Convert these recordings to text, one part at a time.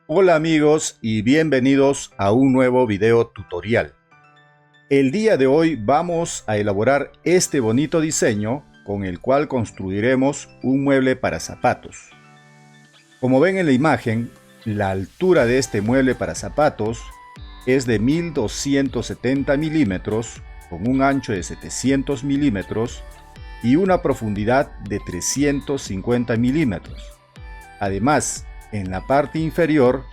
Hola amigos y bienvenidos a un nuevo video tutorial. El día de hoy vamos a elaborar este bonito diseño con el cual construiremos un mueble para zapatos. Como ven en la imagen, la altura de este mueble para zapatos es de 1270 milímetros con un ancho de 700 milímetros y una profundidad de 350 milímetros. Además, en la parte inferior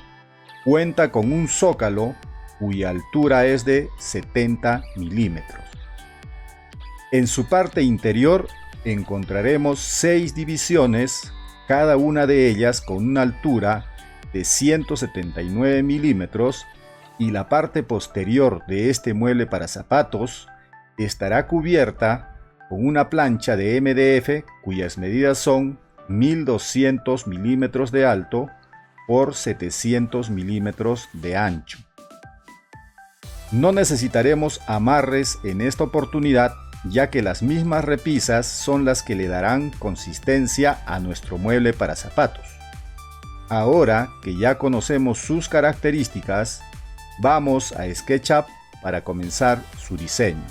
cuenta con un zócalo cuya altura es de 70 milímetros. En su parte interior encontraremos 6 divisiones, cada una de ellas con una altura de 179 milímetros, y la parte posterior de este mueble para zapatos estará cubierta con una plancha de MDF cuyas medidas son 1200 milímetros de alto por 700 milímetros de ancho. No necesitaremos amarres en esta oportunidad, ya que las mismas repisas son las que le darán consistencia a nuestro mueble para zapatos. Ahora que ya conocemos sus características, vamos a SketchUp para comenzar su diseño.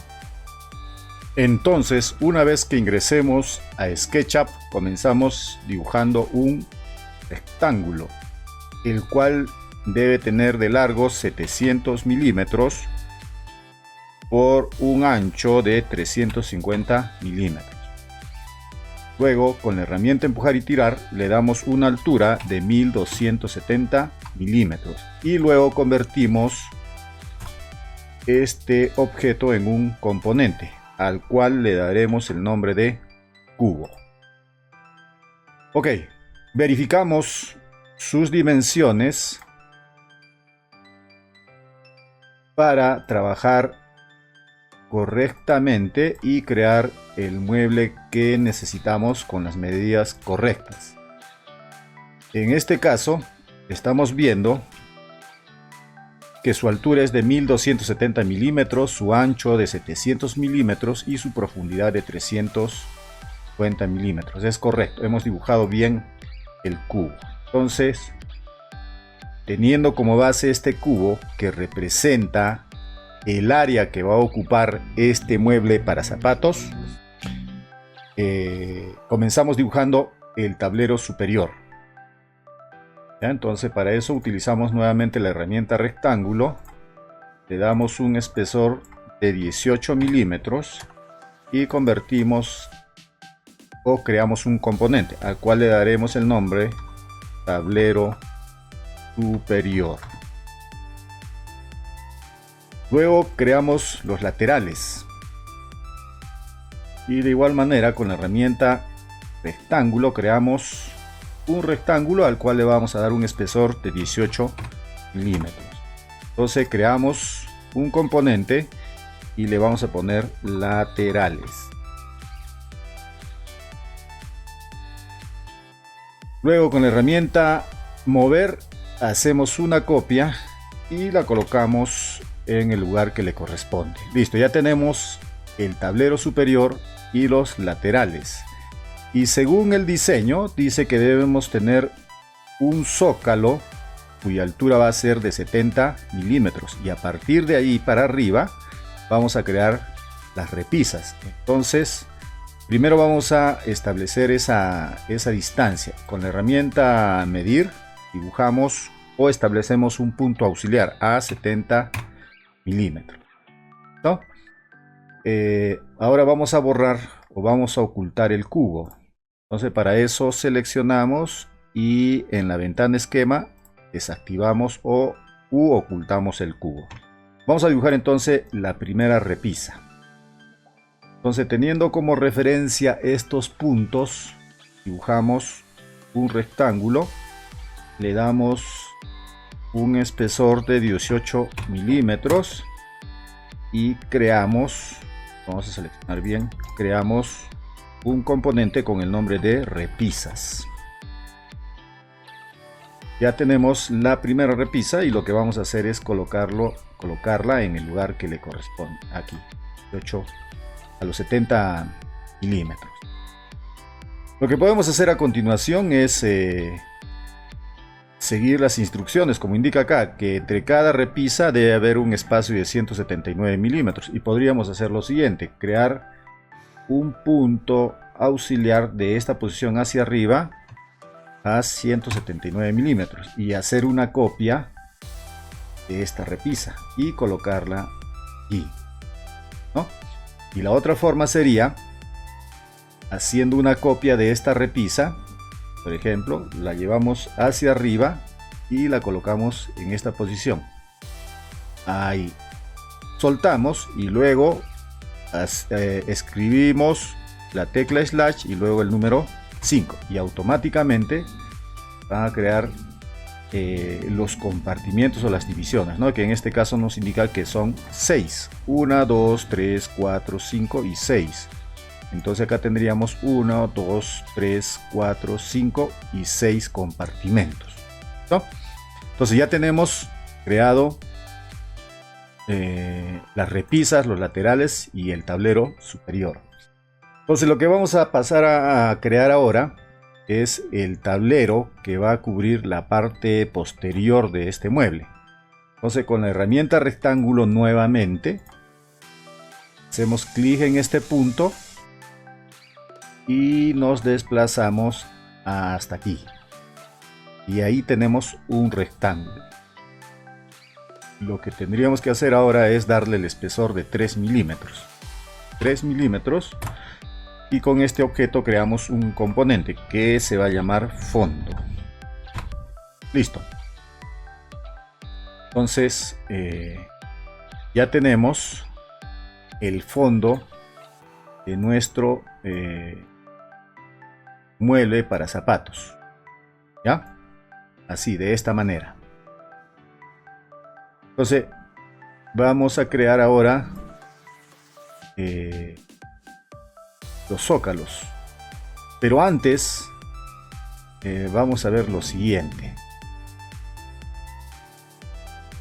Entonces, una vez que ingresemos a SketchUp, comenzamos dibujando un rectángulo, el cual debe tener de largo 700 milímetros por un ancho de 350 milímetros. Luego, con la herramienta empujar y tirar, le damos una altura de 1270 milímetros y luego convertimos este objeto en un componente, al cual le daremos el nombre de cubo. Ok, verificamos sus dimensiones para trabajar correctamente y crear el mueble que necesitamos con las medidas correctas. En este caso, estamos viendo que su altura es de 1270 milímetros, su ancho de 700 milímetros y su profundidad de 350 milímetros. Es correcto, hemos dibujado bien el cubo. Entonces, teniendo como base este cubo que representa el área que va a ocupar este mueble para zapatos, comenzamos dibujando el tablero superior. ¿Ya? Entonces, para eso utilizamos nuevamente la herramienta rectángulo, le damos un espesor de 18 milímetros y convertimos o creamos un componente al cual le daremos el nombre tablero superior. Luego creamos los laterales y de igual manera con la herramienta rectángulo creamos un rectángulo al cual le vamos a dar un espesor de 18 milímetros. Entonces creamos un componente y le vamos a poner laterales. Luego con la herramienta mover hacemos una copia y la colocamos en el lugar que le corresponde. Listo, ya tenemos el tablero superior y los laterales. Y según el diseño dice que debemos tener un zócalo cuya altura va a ser de 70 milímetros y a partir de ahí para arriba vamos a crear las repisas. Entonces primero vamos a establecer esa distancia. Con la herramienta medir dibujamos o establecemos un punto auxiliar a 70 milímetros. ¿No? Ahora vamos a borrar o vamos a ocultar el cubo. Entonces para eso seleccionamos y en la ventana esquema desactivamos u ocultamos el cubo. Vamos a dibujar entonces la primera repisa. Entonces, teniendo como referencia estos puntos, dibujamos un rectángulo, le damos un espesor de 18 milímetros y creamos, vamos a seleccionar bien, creamos un componente con el nombre de repisas. Ya tenemos la primera repisa y lo que vamos a hacer es colocarla en el lugar que le corresponde, aquí, 18 a los 70 milímetros. Lo que podemos hacer a continuación es seguir las instrucciones, como indica acá, que entre cada repisa debe haber un espacio de 179 milímetros. Y podríamos hacer lo siguiente: crear un punto auxiliar de esta posición hacia arriba a 179 milímetros y hacer una copia de esta repisa y colocarla aquí, ¿no? Y la otra forma sería haciendo una copia de esta repisa. Por ejemplo, la llevamos hacia arriba y la colocamos en esta posición. Ahí. Soltamos y luego escribimos la tecla slash y luego el número 5. Y automáticamente van a crear los compartimientos o las divisiones, ¿no? Que en este caso nos indica que son 6. 1, 2, 3, 4, 5 y 6. Entonces acá tendríamos 1, 2, 3, 4, 5 y 6 compartimentos, ¿no? Entonces ya tenemos creado las repisas, los laterales y el tablero superior. Entonces lo que vamos a pasar a crear ahora es el tablero que va a cubrir la parte posterior de este mueble. Entonces con la herramienta rectángulo nuevamente hacemos clic en este punto y nos desplazamos hasta aquí, y ahí tenemos un rectángulo. Lo que tendríamos que hacer ahora es darle el espesor de 3 milímetros. 3 milímetros, y con este objeto creamos un componente que se va a llamar fondo. Listo. Entonces ya tenemos el fondo de nuestro mueble para zapatos, ¿ya? Así, de esta manera. Entonces vamos a crear ahora los zócalos, pero antes vamos a ver lo siguiente.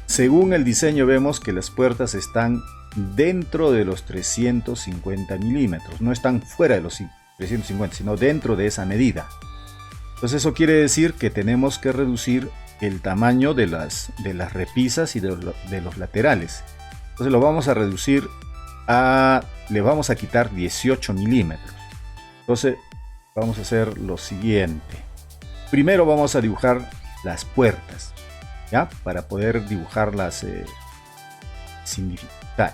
Según el diseño vemos que las puertas están dentro de los 350 milímetros, no están fuera de los 350, sino dentro de esa medida. Entonces eso quiere decir que tenemos que reducir el tamaño de las repisas y de los laterales. Entonces lo vamos a reducir le vamos a quitar 18 milímetros. Entonces vamos a hacer lo siguiente. Primero vamos a dibujar las puertas, ¿ya? Para poder dibujarlas sin dificultad.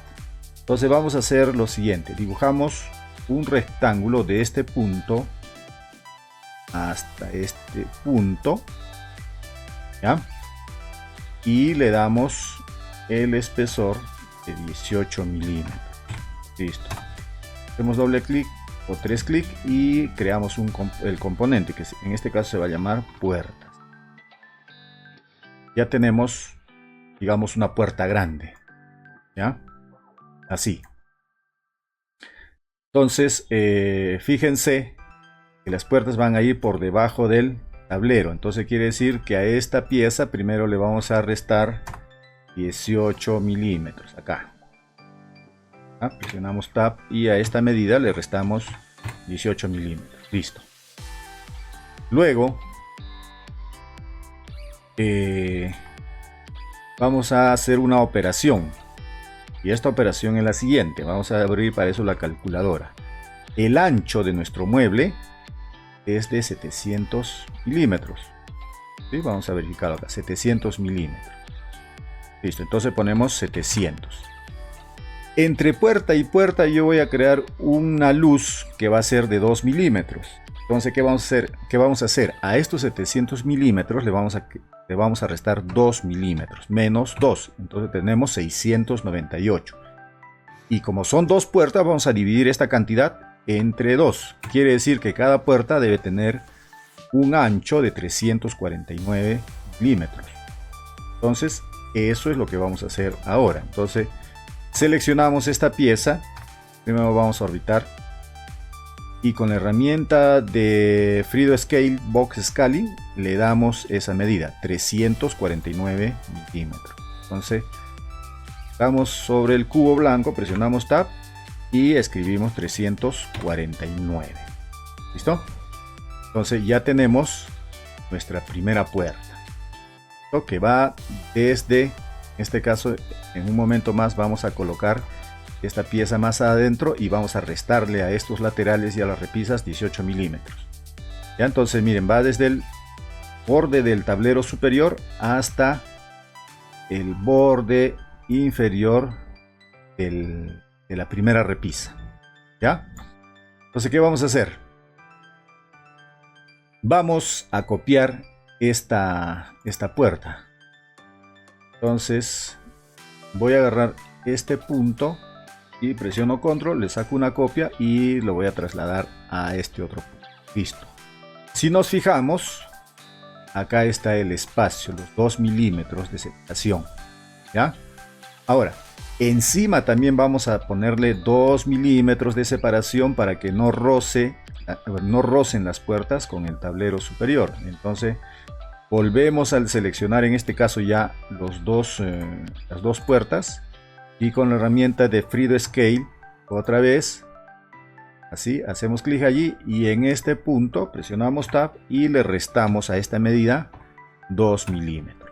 Entonces vamos a hacer lo siguiente: dibujamos un rectángulo de este punto hasta este punto, ¿ya? Y le damos el espesor de 18 milímetros. Listo. Hacemos doble clic o 3 clics y creamos el componente que en este caso se va a llamar puertas. Ya tenemos, digamos, una puerta grande, ¿ya? Así. Entonces fíjense que las puertas van a ir por debajo del tablero. Entonces quiere decir que a esta pieza primero le vamos a restar 18 milímetros acá. Presionamos Tab y a esta medida le restamos 18 milímetros. Listo. Luego vamos a hacer una operación, y esta operación es la siguiente. Vamos a abrir para eso la calculadora. El ancho de nuestro mueble es de 700 milímetros. ¿Sí? Vamos a verificarlo acá, 700 milímetros. Listo, entonces ponemos 700. Entre puerta y puerta yo voy a crear una luz que va a ser de 2 milímetros. Entonces, ¿qué vamos a hacer? ¿Qué vamos a hacer? A estos 700 milímetros le vamos a restar 2 milímetros, menos 2. Entonces tenemos 698. Y como son dos puertas, vamos a dividir esta cantidad entre 2. Quiere decir que cada puerta debe tener un ancho de 349 milímetros. Entonces, eso es lo que vamos a hacer ahora. Entonces, seleccionamos esta pieza. Primero vamos a orbitar. Y con la herramienta de Freedo Scale Box Scaling le damos esa medida, 349 milímetros. Entonces, vamos sobre el cubo blanco, presionamos Tab y escribimos 349. ¿Listo? Entonces ya tenemos nuestra primera puerta. que va desde, en este caso, en un momento más vamos a colocar esta pieza más adentro y vamos a restarle a estos laterales y a las repisas 18 milímetros. Ya, entonces miren, va desde el borde del tablero superior hasta el borde inferior de la primera repisa. ¿Ya? Entonces, ¿qué vamos a hacer? Vamos a copiar esta puerta. Entonces voy a agarrar este punto y presiono control, le saco una copia y lo voy a trasladar a este otro punto. Listo. Si nos fijamos, acá está el espacio, los 2 milímetros de separación. ¿Ya? Ahora, encima también vamos a ponerle 2 milímetros de separación para que no rocen las puertas con el tablero superior. Entonces volvemos al seleccionar en este caso ya las dos puertas y con la herramienta de Freehand Scale otra vez así hacemos clic allí y en este punto presionamos Tab y le restamos a esta medida 2 milímetros.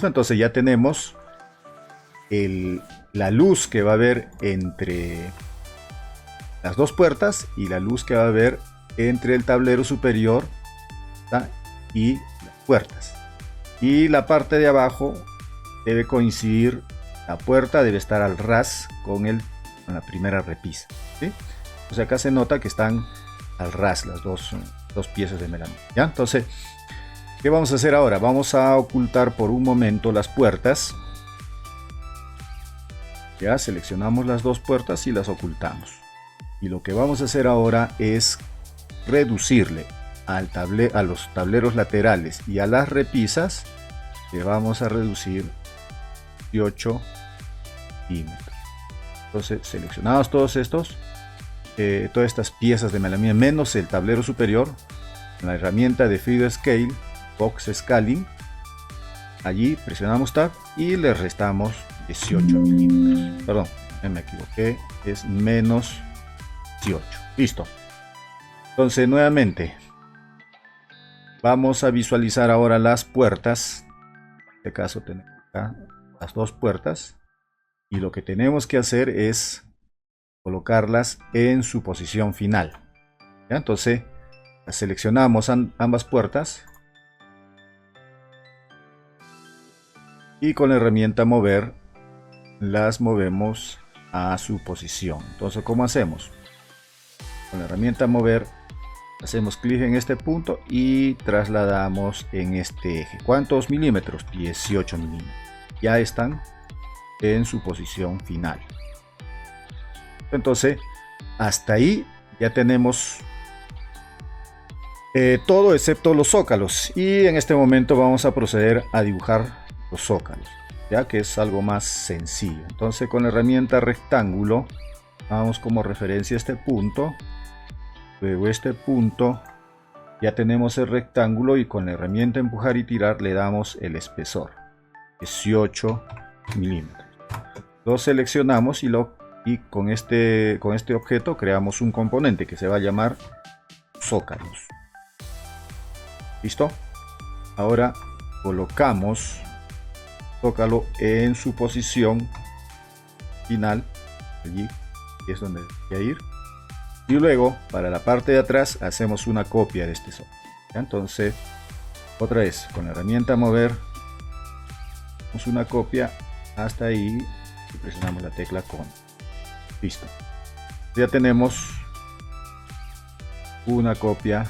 Entonces ya tenemos la luz que va a haber entre las dos puertas y la luz que va a haber entre el tablero superior, ¿tá? Y las puertas. Y la parte de abajo debe coincidir, la puerta debe estar al ras con la primera repisa, ¿sí? O sea, acá se nota que están al ras las dos piezas de melamina, ¿ya? Entonces, ¿qué vamos a hacer ahora? Vamos a ocultar por un momento las puertas. Ya seleccionamos las dos puertas y las ocultamos. Y lo que vamos a hacer ahora es reducirle a los tableros laterales y a las repisas. Le vamos a reducir 18 milímetros. Entonces seleccionamos todas estas piezas de melamina menos el tablero superior. La herramienta de Freehand Scale, Box Scaling. Allí presionamos Tab y le restamos 18 milímetros. Perdón, me equivoqué. Es menos 18. Listo. Entonces nuevamente vamos a visualizar ahora las puertas. En este caso tenemos acá las dos puertas y lo que tenemos que hacer es colocarlas en su posición final. ¿Ya? Entonces seleccionamos ambas puertas y con la herramienta mover las movemos a su posición. Entonces, ¿cómo hacemos? Con la herramienta mover hacemos clic en este punto y trasladamos en este eje. ¿Cuántos milímetros? 18 milímetros. Ya están en su posición final. Entonces, hasta ahí ya tenemos todo excepto los zócalos. Y en este momento vamos a proceder a dibujar los zócalos, ya que es algo más sencillo. Entonces, con la herramienta rectángulo, vamos como referencia a este punto. Luego este punto, ya tenemos el rectángulo y con la herramienta empujar y tirar le damos el espesor, 18 milímetros. Lo seleccionamos y con este objeto creamos un componente que se va a llamar zócalos. ¿Listo? Ahora colocamos zócalo en su posición final, allí es donde voy a ir. Y luego para la parte de atrás hacemos una copia de este zócalo. Entonces otra vez con la herramienta mover hacemos una copia hasta ahí y presionamos la tecla con. Listo, ya tenemos una copia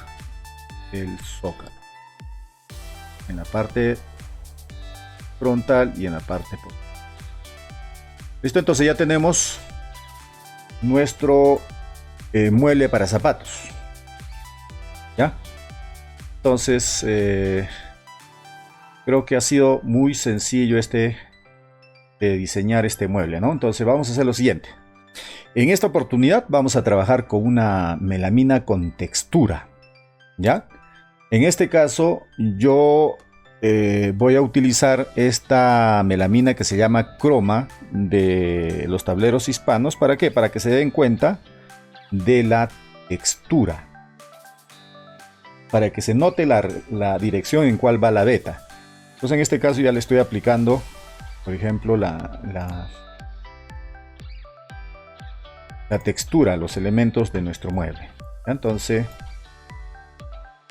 del zócalo en la parte frontal y en la parte posterior. Listo, entonces ya tenemos nuestro mueble para zapatos. ¿Ya? Entonces creo que ha sido muy sencillo de diseñar este mueble, ¿no? Entonces vamos a hacer lo siguiente. En esta oportunidad vamos a trabajar con una melamina con textura, ¿ya? En este caso yo voy a utilizar esta melamina que se llama croma de los tableros hispanos. ¿Para qué? Para que se den cuenta de la textura, para que se note la dirección en cual va la veta. Entonces en este caso ya le estoy aplicando, por ejemplo, la textura, los elementos de nuestro mueble. Entonces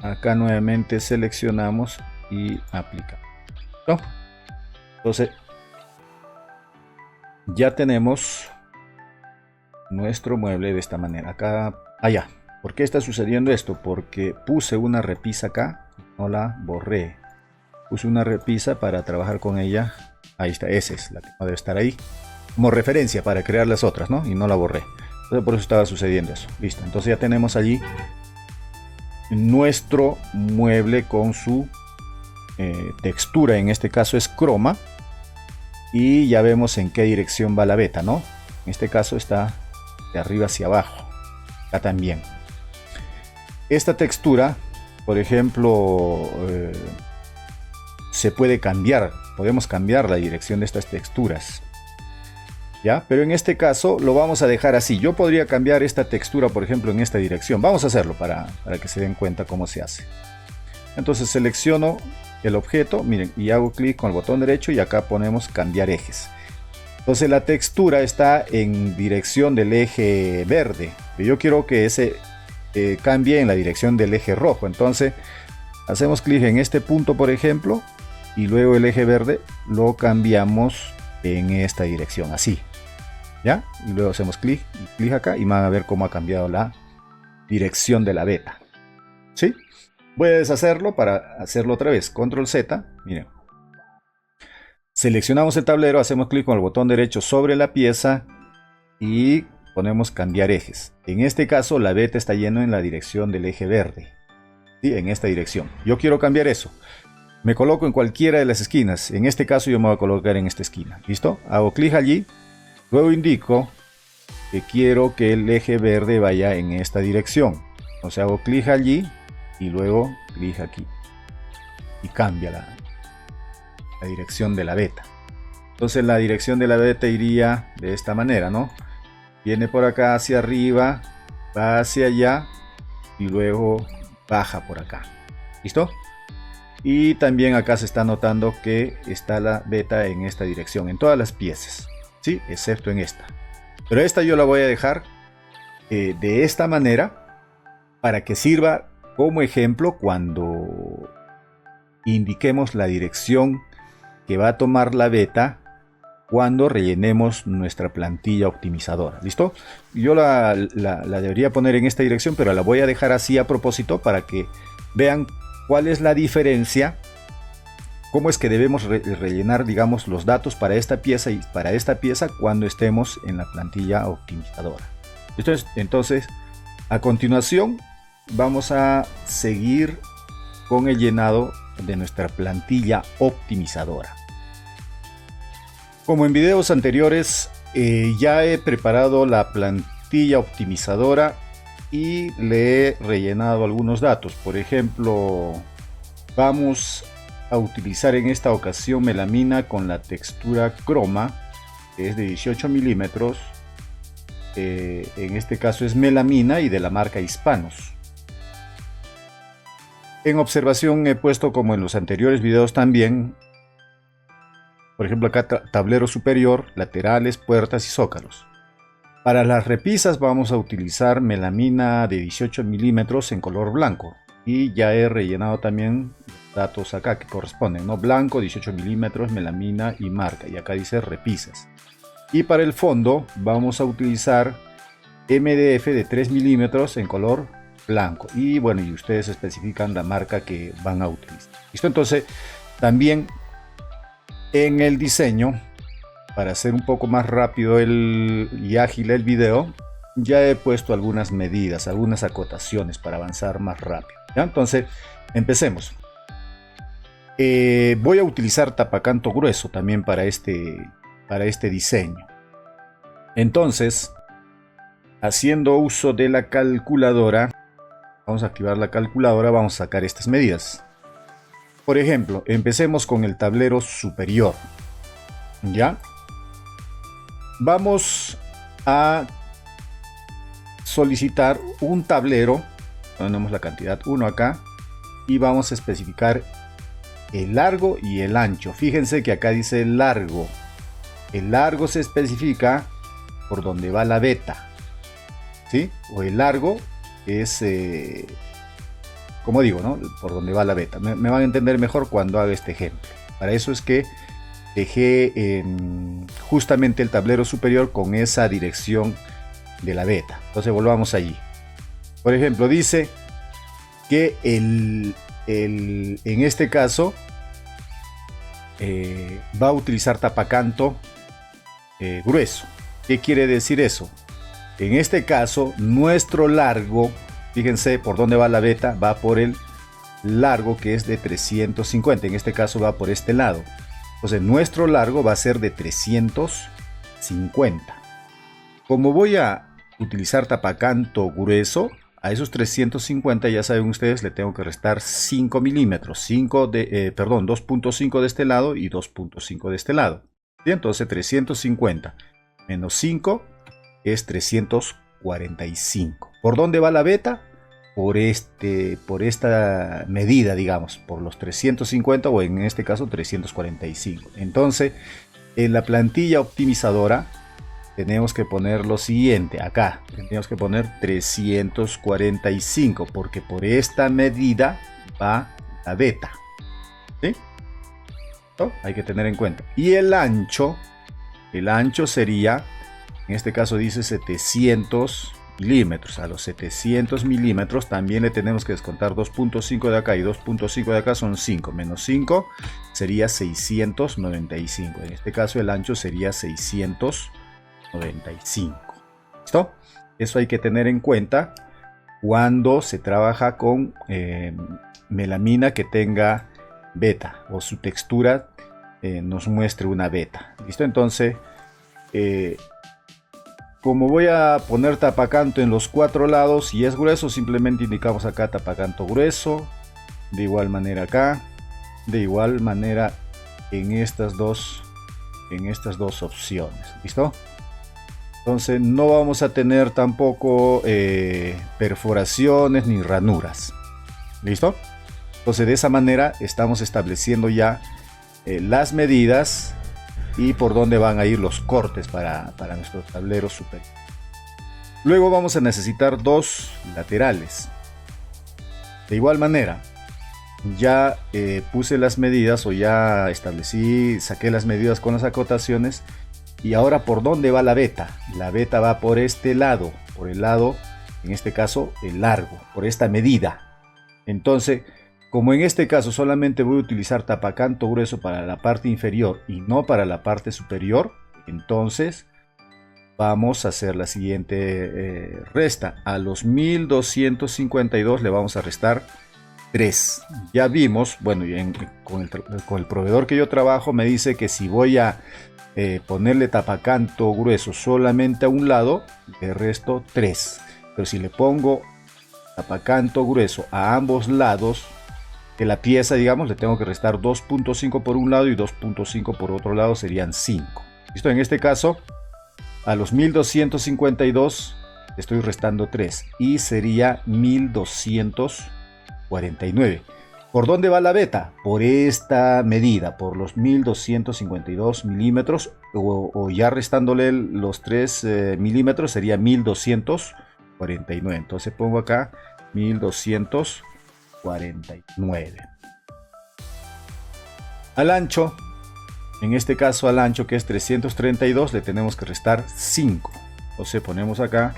acá nuevamente seleccionamos y aplicamos. ¿No? Entonces ya tenemos nuestro mueble de esta manera. Acá, allá. ¿Por qué está sucediendo esto? Porque puse una repisa acá, no la borré. Puse una repisa para trabajar con ella. Ahí está, esa es la que no debe estar ahí. Como referencia para crear las otras, ¿no? Y no la borré. Entonces por eso estaba sucediendo eso. Listo. Entonces ya tenemos allí nuestro mueble con su textura. En este caso es croma. Y ya vemos en qué dirección va la veta, ¿no? En este caso está de arriba hacia abajo. Acá también. Esta textura, por ejemplo, se puede cambiar. Podemos cambiar la dirección de estas texturas. ¿Ya? Pero en este caso lo vamos a dejar así. Yo podría cambiar esta textura, por ejemplo, en esta dirección. Vamos a hacerlo para que se den cuenta cómo se hace. Entonces selecciono el objeto, miren, y hago clic con el botón derecho y acá ponemos cambiar ejes. Entonces la textura está en dirección del eje verde. Yo quiero que ese cambie en la dirección del eje rojo. Entonces hacemos clic en este punto, por ejemplo, y luego el eje verde lo cambiamos en esta dirección, así. ¿Ya? Y luego hacemos clic acá y van a ver cómo ha cambiado la dirección de la veta. ¿Sí? Voy a deshacerlo para hacerlo otra vez. Control Z. Miren. Seleccionamos el tablero, hacemos clic con el botón derecho sobre la pieza y ponemos cambiar ejes. En este caso la veta está yendo en la dirección del eje verde. ¿Sí? En esta dirección. Yo quiero cambiar eso. Me coloco en cualquiera de las esquinas. En este caso yo me voy a colocar en esta esquina. ¿Listo? Hago clic allí. Luego indico que quiero que el eje verde vaya en esta dirección. Entonces hago clic allí y luego clic aquí. Y cambia la dirección de la veta. Entonces la dirección de la veta iría de esta manera, ¿no? Viene por acá hacia arriba, va hacia allá y luego baja por acá. ¿Listo? Y también acá se está notando que está la veta en esta dirección, en todas las piezas. ¿Sí? Excepto en esta. Pero esta yo la voy a dejar de esta manera para que sirva como ejemplo cuando indiquemos la dirección que va a tomar la veta cuando rellenemos nuestra plantilla optimizadora. ¿Listo? Yo la debería poner en esta dirección, pero la voy a dejar así a propósito para que vean cuál es la diferencia. Cómo es que debemos rellenar, digamos, los datos para esta pieza y para esta pieza cuando estemos en la plantilla optimizadora. Entonces, a continuación vamos a seguir con el llenado de nuestra plantilla optimizadora. Como en videos anteriores, ya he preparado la plantilla optimizadora y le he rellenado algunos datos. Por ejemplo, vamos a utilizar en esta ocasión melamina con la textura croma, que es de 18 milímetros. En este caso es melamina y de la marca Hispanos. En observación he puesto, como en los anteriores videos también, por ejemplo acá tablero superior, laterales, puertas y zócalos. Para las repisas vamos a utilizar melamina de 18 milímetros en color blanco. Y ya he rellenado también datos acá que corresponden, ¿no? Blanco, 18 milímetros, melamina y marca. Y acá dice repisas. Y para el fondo vamos a utilizar MDF de 3 milímetros en color blanco. Y bueno, y ustedes especifican la marca que van a utilizar. ¿Listo? Entonces, también en el diseño, para hacer un poco más rápido y ágil el video, ya he puesto algunas medidas, algunas acotaciones para avanzar más rápido. ¿Ya? Entonces, empecemos. Voy a utilizar tapacanto grueso también para este diseño. Entonces, haciendo uso de la calculadora, vamos a activar la calculadora, vamos a sacar estas medidas. Por ejemplo, empecemos con el tablero superior. ¿Ya? Vamos a solicitar un tablero. Ponemos la cantidad 1 acá y vamos a especificar el largo y el ancho. Fíjense que acá dice el largo. El largo se especifica por donde va la veta, ¿sí? O el largo es, como digo, ¿no? Por donde va la veta. Me van a entender mejor cuando haga este ejemplo. Para eso es que dejé justamente el tablero superior con esa dirección de la beta. Entonces volvamos allí. Por ejemplo, dice que en este caso va a utilizar tapacanto grueso. ¿Qué quiere decir eso? En este caso, nuestro largo, fíjense por dónde va la beta, va por el largo que es de 350. En este caso va por este lado. Entonces nuestro largo va a ser de 350. Como voy a utilizar tapacanto grueso, a esos 350 ya saben ustedes le tengo que restar 5 milímetros. 2.5 de este lado y 2.5 de este lado. Y entonces 350 menos 5 es 345. ¿Por dónde va la beta? Por esta medida, digamos, por los 350 o en este caso 345. Entonces, en la plantilla optimizadora tenemos que poner lo siguiente. Acá tenemos que poner 345 porque por esta medida va la beta. ¿Sí? ¿No? Hay que tener en cuenta. Y el ancho sería, en este caso dice 700 milímetros. A los 700 milímetros también le tenemos que descontar 2.5 de acá y 2.5 de acá son 5. Menos 5 sería 695. En este caso el ancho sería 695. ¿Listo? Eso hay que tener en cuenta cuando se trabaja con melamina que tenga beta o su textura nos muestre una beta. ¿Listo? Entonces como voy a poner tapacanto en los 4 lados y es grueso, simplemente indicamos acá tapacanto grueso. De igual manera acá. De igual manera en estas dos opciones. ¿Listo? Entonces no vamos a tener tampoco perforaciones ni ranuras. ¿Listo? Entonces de esa manera estamos estableciendo ya las medidas y por dónde van a ir los cortes para nuestro tablero superior. Luego vamos a necesitar 2 laterales. De igual manera, ya puse las medidas o ya establecí, saqué las medidas con las acotaciones. Y ahora, ¿por dónde va la beta? La beta va por este lado, por el lado, en este caso, el largo, por esta medida. Entonces, como en este caso solamente voy a utilizar tapacanto grueso para la parte inferior y no para la parte superior, entonces vamos a hacer la siguiente resta. A los 1252 le vamos a restar 3. Ya vimos, bueno, con el proveedor que yo trabajo me dice que si voy a ponerle tapacanto grueso solamente a un lado, le resto 3. Pero si le pongo tapacanto grueso a ambos lados de la pieza, digamos, le tengo que restar 2.5 por un lado y 2.5 por otro lado, serían 5. ¿Listo? En este caso, a los 1252 le estoy restando 3 y sería 1249. ¿Por dónde va la beta? Por esta medida, por los 1252 milímetros, o ya restándole los 3 milímetros sería 1249. Entonces pongo acá 1249. Al ancho, en este caso al ancho que es 332, le tenemos que restar 5. Entonces ponemos acá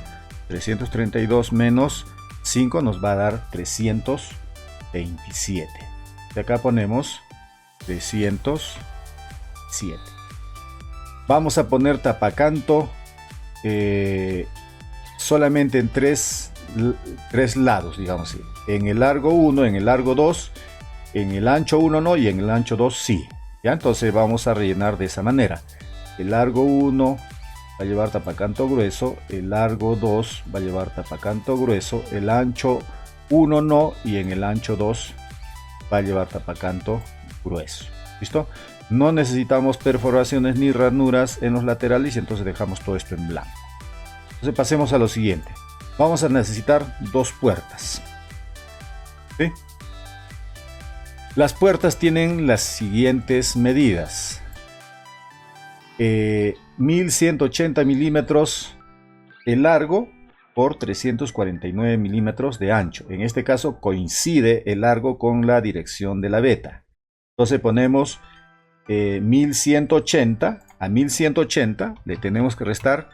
332 menos 5 nos va a dar 327. Y acá ponemos 307. Vamos a poner tapacanto solamente en tres lados, digamos así. En el largo 1, en el largo 2, en el ancho 1 no y en el ancho 2 sí. ¿Ya? Entonces vamos a rellenar de esa manera. El largo 1 va a llevar tapacanto grueso, el largo 2 va a llevar tapacanto grueso, el ancho 1 no y en el ancho 2 va a llevar tapacanto grueso. ¿Listo? No necesitamos perforaciones ni ranuras en los laterales y entonces dejamos todo esto en blanco. Entonces pasemos a lo siguiente. Vamos a necesitar 2 puertas. ¿Sí? Las puertas tienen las siguientes medidas. 1180 milímetros de largo por 349 milímetros de ancho. En este caso coincide el largo con la dirección de la veta. Entonces ponemos 1180. A 1180 le tenemos que restar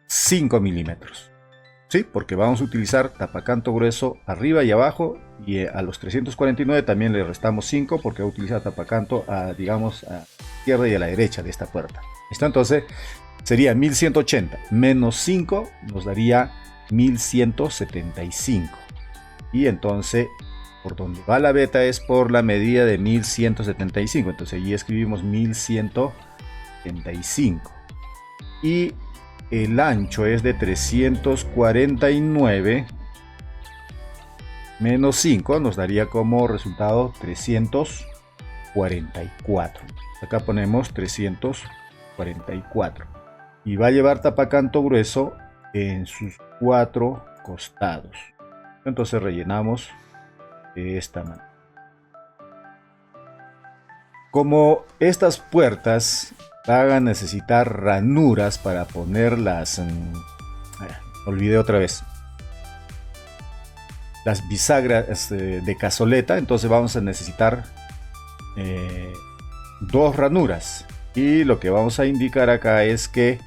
5 milímetros. ¿Sí? Porque vamos a utilizar tapacanto grueso arriba y abajo, y a los 349 también le restamos 5 porque va a utilizar tapacanto digamos a la izquierda y a la derecha de esta puerta. ¿Listo? Entonces sería 1180 menos 5 nos daría 1175, y entonces por donde va la veta es por la medida de 1175, entonces allí escribimos 1175, y el ancho es de 349 menos 5 nos daría como resultado 344. Acá ponemos 344 y va a llevar tapacanto grueso en sus 4 costados. Entonces rellenamos de esta manera. Como estas puertas van a necesitar ranuras para ponerlas, olvidé otra vez, las bisagras de cazoleta, entonces vamos a necesitar 2 ranuras, y lo que vamos a indicar acá es que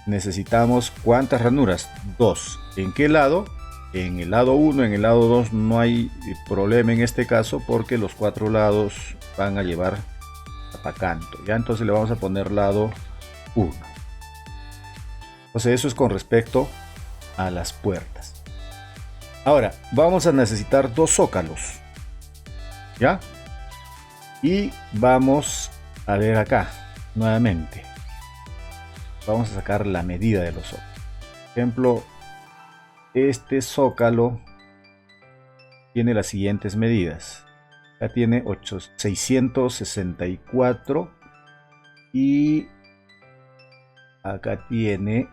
necesitamos ¿cuántas ranuras? 2. ¿En qué lado? En el lado 1, en el lado 2 no hay problema en este caso porque los 4 lados van a llevar tapacanto, ¿ya? Entonces le vamos a poner lado 1. Entonces eso es con respecto a las puertas. Ahora vamos a necesitar 2 zócalos, ¿ya? Y vamos a ver acá nuevamente. Vamos a sacar la medida de los zócalos. Por ejemplo, este zócalo tiene las siguientes medidas. Acá tiene 664 y acá tiene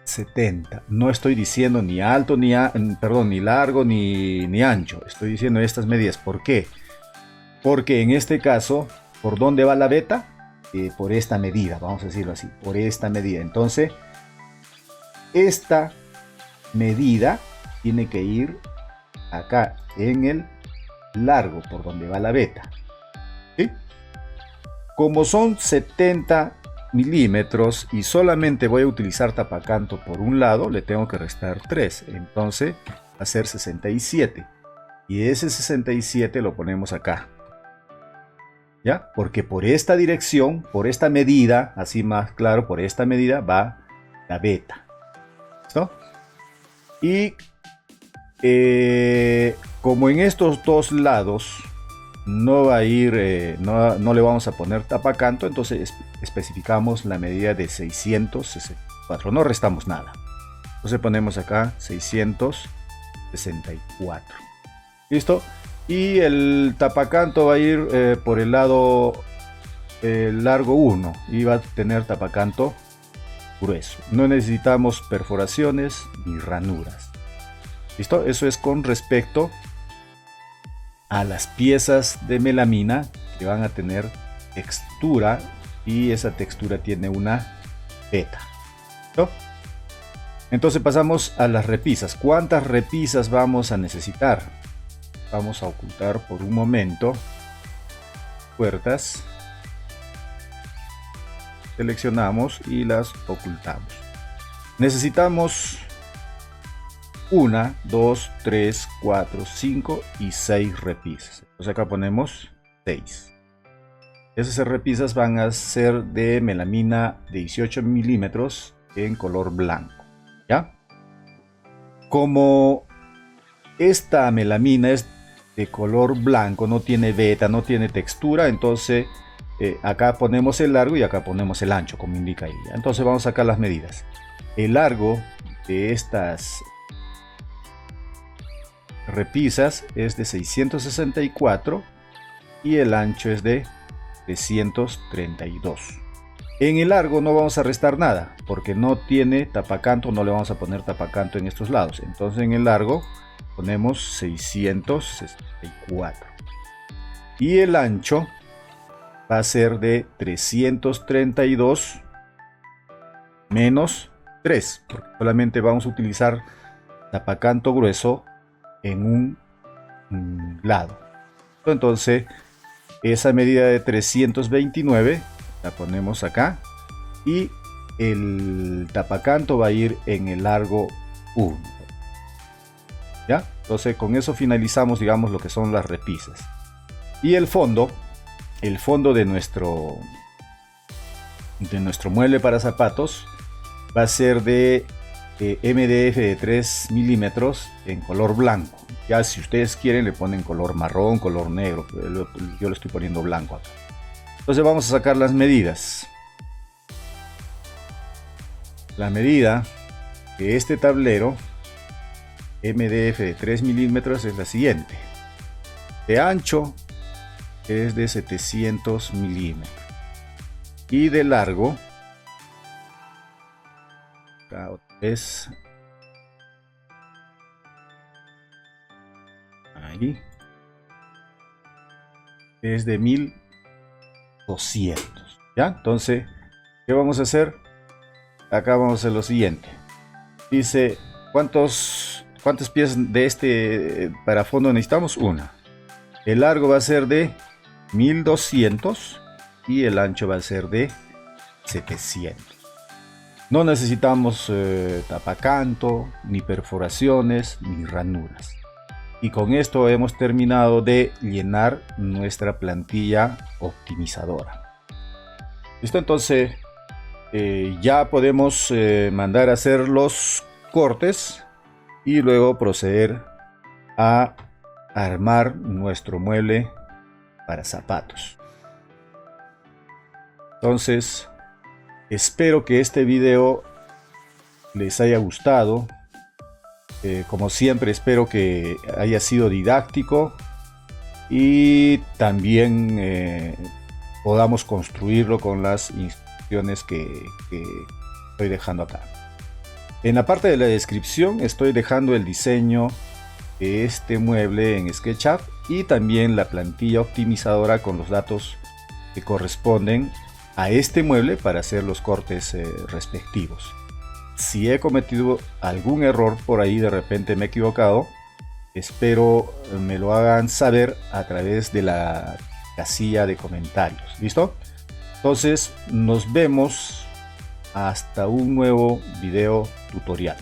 70. No estoy diciendo ni alto ni largo ni ancho. Estoy diciendo estas medidas. ¿Por qué? Porque en este caso, ¿por dónde va la veta? Por esta medida, vamos a decirlo así, por esta medida. Entonces, esta medida tiene que ir acá en el largo, por donde va la veta. ¿Sí? Como son 70 milímetros y solamente voy a utilizar tapacanto por un lado, le tengo que restar 3. Entonces va a ser 67. Y ese 67 lo ponemos acá. ¿Ya? Porque por esta dirección, por esta medida, así más claro, por esta medida va la veta. ¿Listo? Y como en estos dos lados no va a ir, no le vamos a poner tapacanto, entonces especificamos la medida de 664. No restamos nada. Entonces ponemos acá 664. ¿Listo? Y el tapacanto va a ir por el lado largo 1 y va a tener tapacanto grueso. No necesitamos perforaciones ni ranuras. ¿Listo? Eso es con respecto a las piezas de melamina que van a tener textura, y esa textura tiene una veta. ¿Listo? Entonces pasamos a las repisas. ¿Cuántas repisas vamos a necesitar? Vamos a ocultar por un momento puertas, seleccionamos y las ocultamos. Necesitamos 1, 2, 3, 4, 5 y 6 repisas. Entonces acá ponemos 6. Esas repisas van a ser de melamina de 18 milímetros en color blanco, ¿ya? Como esta melamina es de color blanco, no tiene veta, no tiene textura, entonces acá ponemos el largo y acá ponemos el ancho, como indica ahí. Entonces vamos a sacar las medidas. El largo de estas repisas es de 664 y el ancho es de 332. En el largo no vamos a restar nada porque no tiene tapacanto, no le vamos a poner tapacanto en estos lados. Entonces en el largo ponemos 664 y el ancho va a ser de 332 menos 3, porque solamente vamos a utilizar tapacanto grueso en un lado. Entonces esa medida de 329 la ponemos acá y el tapacanto va a ir en el largo 1. ¿Ya? Entonces con eso finalizamos, digamos, lo que son las repisas. Y el fondo de nuestro mueble para zapatos va a ser de MDF de 3 milímetros en color blanco. Ya si ustedes quieren le ponen color marrón, color negro, yo le estoy poniendo blanco acá. Entonces vamos a sacar las medidas. La medida de este tablero MDF de 3 milímetros es la siguiente. De ancho es de 700 milímetros y de largo es ahí, es de 1200. ¿Ya? Entonces, ¿qué vamos a hacer? Acá vamos a hacer lo siguiente. Dice, ¿cuántas piezas de este para fondo necesitamos? Una. El largo va a ser de 1200 y el ancho va a ser de 700. No necesitamos tapacanto, ni perforaciones, ni ranuras. Y con esto hemos terminado de llenar nuestra plantilla optimizadora. ¿Listo? Entonces ya podemos mandar a hacer los cortes y luego proceder a armar nuestro mueble para zapatos. Entonces, espero que este video les haya gustado. Como siempre, espero que haya sido didáctico y también podamos construirlo con las instrucciones que estoy dejando acá. En la parte de la descripción estoy dejando el diseño de este mueble en SketchUp y también la plantilla optimizadora con los datos que corresponden a este mueble para hacer los cortes respectivos. Si he cometido algún error por ahí, de repente me he equivocado, espero me lo hagan saber a través de la casilla de comentarios. ¿Listo? Entonces nos vemos hasta un nuevo video tutorial.